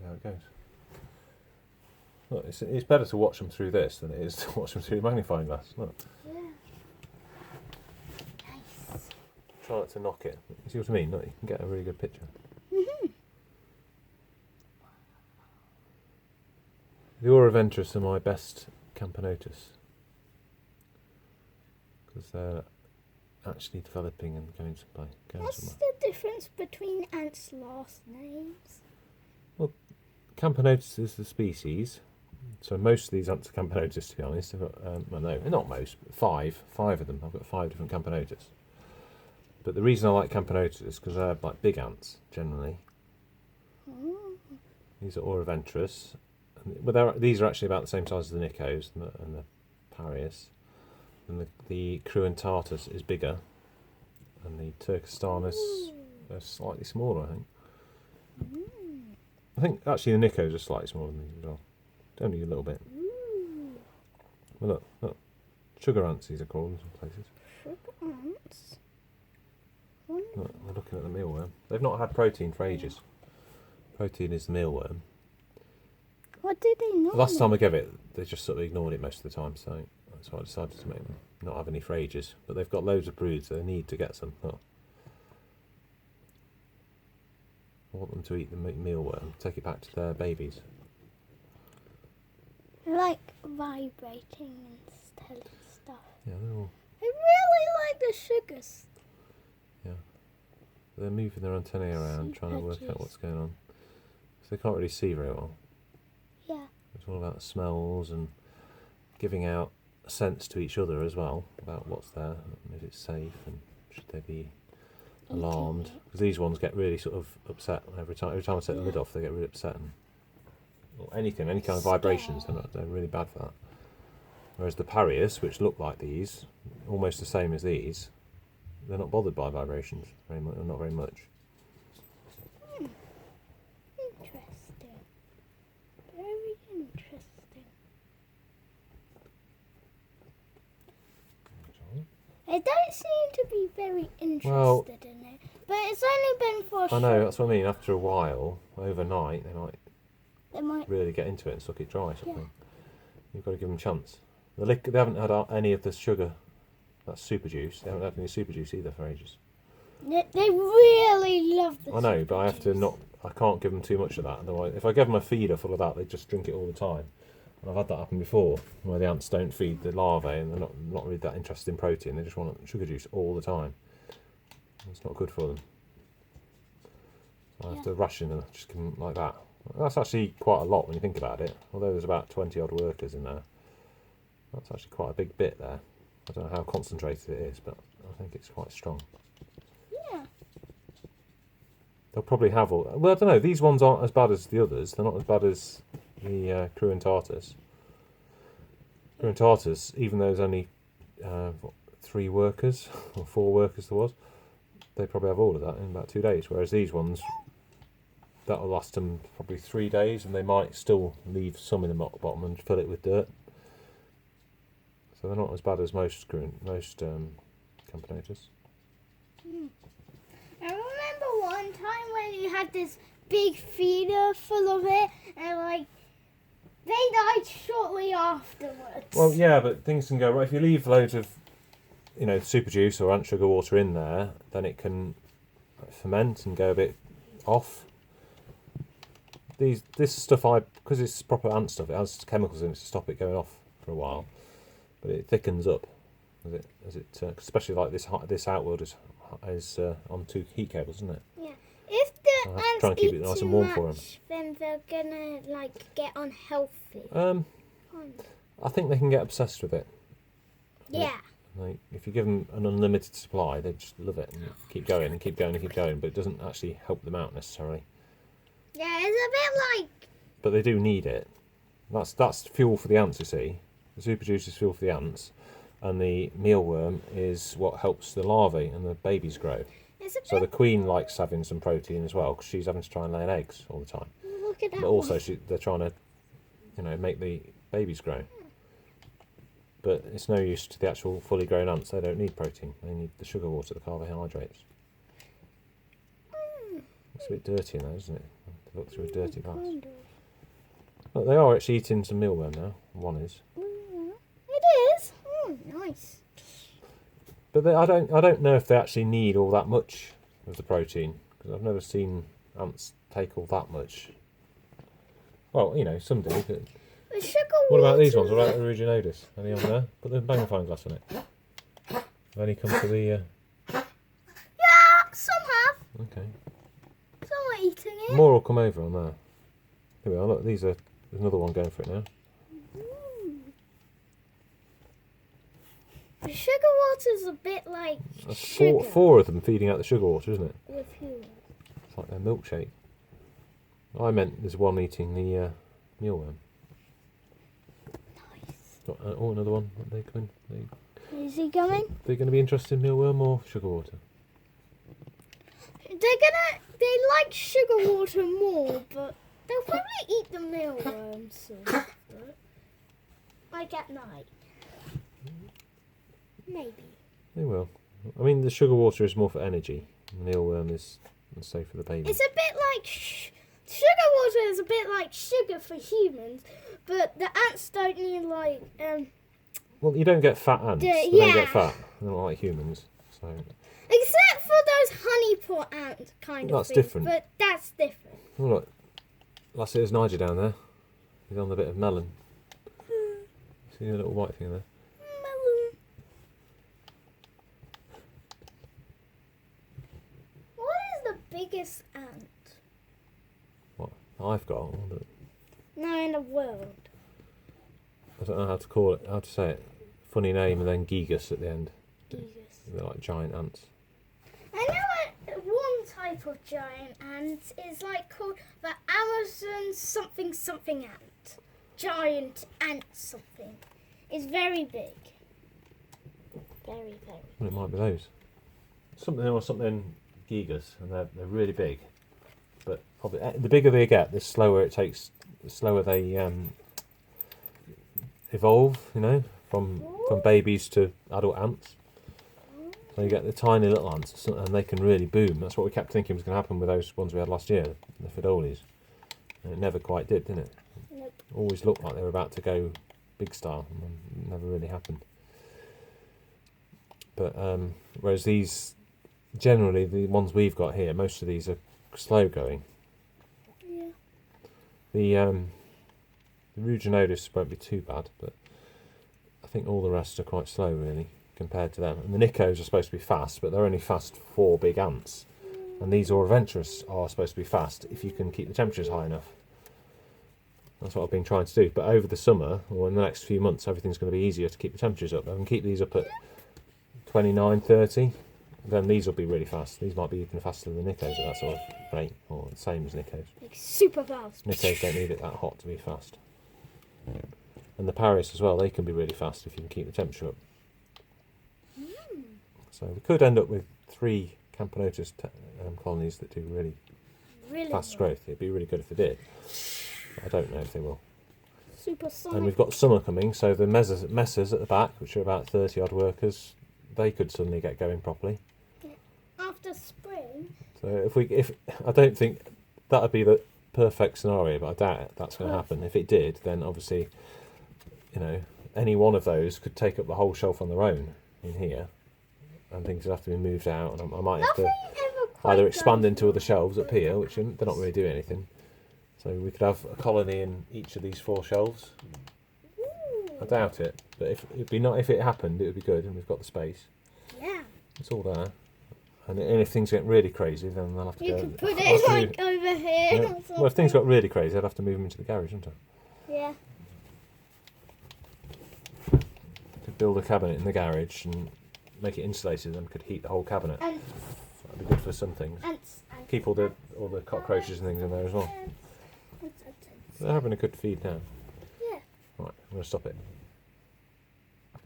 how it goes. Look, it's better to watch them through this than it is to watch them through the magnifying glass. Look. Yeah. Nice. Try not to knock it. You see what I mean? Look, you can get a really good picture. The Aura Ventris are my best Camponotus because they're actually developing and going somewhere. What's the difference between ants' last names? Camponotus is the species. So most of these ants are Camponotus, to be honest. I've got, well, no, not most, but five of them. I've got 5 different Camponotus. But the reason I like Camponotus is because they're like big ants, generally. These are Aura Ventris. But these are actually about the same size as the Nicos and the Parius. And the Cruentatus is bigger. And the Turkestanus are slightly smaller, I think. I think actually the Nicos are slightly smaller than these as well. Only a little bit. Well, look. Sugar ants, these are called in some places. Sugar ants? Look, they're looking at the mealworm. They've not had protein for ages. Protein is the mealworm. What did they know? The last time I gave it, they just sort of ignored it most of the time, so that's why I decided to make them not have any for ages. But they've got loads of broods, so they need to get some. Look. I want them to eat the mealworm, take it back to their babies. I like vibrating and stuff. Yeah, they're all. I really like the sugars. Yeah, they're moving their antennae around, trying to work out what's going on. So they can't really see very well. Yeah. It's all about smells and giving out sense to each other as well about what's there, and if it's safe, and should they be alarmed. Because these ones get really sort of upset every time I take the lid off. They get really upset, and or any kind of vibrations. They're really bad for that. Whereas the Parius, which look like these, almost the same as these, they're not bothered by vibrations very much, not very much. Interesting. Very interesting. They don't seem to be very interested in it. But it's only been for a I know, that's what I mean. After a while, overnight, they might really get into it and suck it dry or something. You've got to give them a chance. They haven't had any of the sugar, that's super juice. They haven't had any super juice either for ages. They really love the I know, super but I have to juice. I can't give them too much of that. Otherwise, if I give them a feeder full of that, they just drink it all the time. And I've had that happen before, where the ants don't feed the larvae and they're not really that interested in protein. They just want sugar juice all the time. It's not good for them. So I have to ration them, just give them like that. That's actually quite a lot when you think about it. Although there's about 20 odd workers in there, that's actually quite a big bit there. I don't know how concentrated it is, but I think it's quite strong. Yeah. They'll probably have all. Well, I don't know. These ones aren't as bad as the others. They're not as bad as the Cruentatus. Cruentatus, even though there's only 3 workers or 4 workers there was, they probably have all of that in about 2 days. Whereas these ones, that'll last them probably 3 days, and they might still leave some in the bottom and fill it with dirt. So they're not as bad as most Camponotus. I remember one time when you had this big feeder full of it, and they died shortly afterwards. Well, yeah, but things can go right if you leave loads of, super juice or ant sugar water in there. Then it can ferment and go a bit off. This stuff, because it's proper ant stuff, it has chemicals in it to stop it going off for a while, but it thickens up as it especially like this outworld is on 2 heat cables, isn't it? Yeah. If the I have to try and ants keep eat it nice too and warm for 'em. much, then they're gonna get unhealthy. I think they can get obsessed with it. Yeah. If you give them an unlimited supply, they just love it and keep going and keep going and keep going. But it doesn't actually help them out necessarily. Yeah, it's a bit like. But they do need it. That's fuel for the ants, you see. The super juice is fuel for the ants, and the mealworm is what helps the larvae and the babies grow. So the queen likes having some protein as well, because she's having to try and lay eggs all the time. Look at that. But also they're trying to, make the babies grow. But it's no use to the actual fully grown ants. They don't need protein. They need the sugar water, the carbohydrates. It's a bit dirty in there, isn't it? look through a dirty glass. Kind of. Look, they are actually eating some mealworm now. One is. It is. Oh, nice. But I don't know if they actually need all that much of the protein, because I've never seen ants take all that much. Well, you know, some do. But The sugar what about these water- ones? What about Aeruginodes? Any on there? Put the magnifying glass on it. Have any come to the... Yeah, some have. okay. Some are eating it. More will come over on there. Here we are. Look, these are... There's another one going for it now. The sugar water's a bit like That's sugar. four of them feeding out the sugar water, isn't it? With humans. It's like their milkshake. I meant there's one eating the mealworm. Nice. Got, oh, another one. Are they coming? Is he going? They're going to be interested in mealworm or sugar water? They like sugar water more, but they'll probably eat the mealworms soon. Like at night. Maybe. They will. I mean, the sugar water is more for energy. The mealworm is safe for the baby. It's a bit like sugar water is a bit like sugar for humans, but the ants don't need like Well, you don't get fat ants. They don't yeah. get fat. They're not like humans. So except for those honeypot ants kind of That's things, different. But that's different. oh, look, that's it. There's Nigel down there. He's on the bit of melon. See the little white thing there? Melon. What is the biggest ant? What I've got. But No, in the world. I don't know how to call it. How to say it? Funny name and then gigas at the end. Jesus. They're like giant ants. I know one type of giant ant is like called the Amazon something something ant. Giant ant something. It's very big. Very, very. Well, it might be those. Something gigas, and they're really big. But probably the bigger they get, the slower it takes. The slower they evolve. You know, from babies to adult ants. So you get the tiny little ants, and they can really boom. That's what we kept thinking was going to happen with those ones we had last year, the Fidolis. And it never quite did, didn't it? Nope. Always looked like they were about to go big star, and then it never really happened. But whereas these, generally the ones we've got here, most of these are slow going. Yeah. The Ruginodus won't be too bad, but I think all the rest are quite slow really compared to them. And the Nicos are supposed to be fast, but they're only fast for big ants. And these Auroventurus are supposed to be fast if you can keep the temperatures high enough. That's what I've been trying to do. But over the summer, or in the next few months, everything's going to be easier to keep the temperatures up. I can keep these up at 29, 30. Then these will be really fast. These might be even faster than the Nicos at that sort of rate, or the same as Nicos. Like super fast. Nicos don't need it that hot to be fast. And the Paris as well, they can be really fast if you can keep the temperature up. So we could end up with 3 Camponotus colonies that do really Really fast well. growth. It'd be really good if they did. But I don't know if they will. Super sonic. And we've got summer coming, so the messers at the back, which are about 30 odd workers, they could suddenly get going properly. After spring. So if I don't think that would be the perfect scenario, but I doubt that's going to happen. If it did, then obviously, you know, any one of those could take up the whole shelf on their own in here, and things would have to be moved out, and I might have Nothing to ever quite either expand goes into wrong. other shelves up here, which they're not really doing anything. So we could have a colony in each of these 4 shelves. Ooh. I doubt it, but if it happened, it would be good, and we've got the space. Yeah. It's all there. And if things get really crazy, then they'll have to You go. could put I'll it have to like over here. yeah. Or Well, if something. things got really crazy, I'd have to move them into the garage, wouldn't I? Yeah. Could build a cabinet in the garage and make it insulated, and could heat the whole cabinet. And That'd be good for some things. Keep all the cockroaches and things in there as well. Ants. They're having a good feed now. Yeah. Right, I'm going to stop it.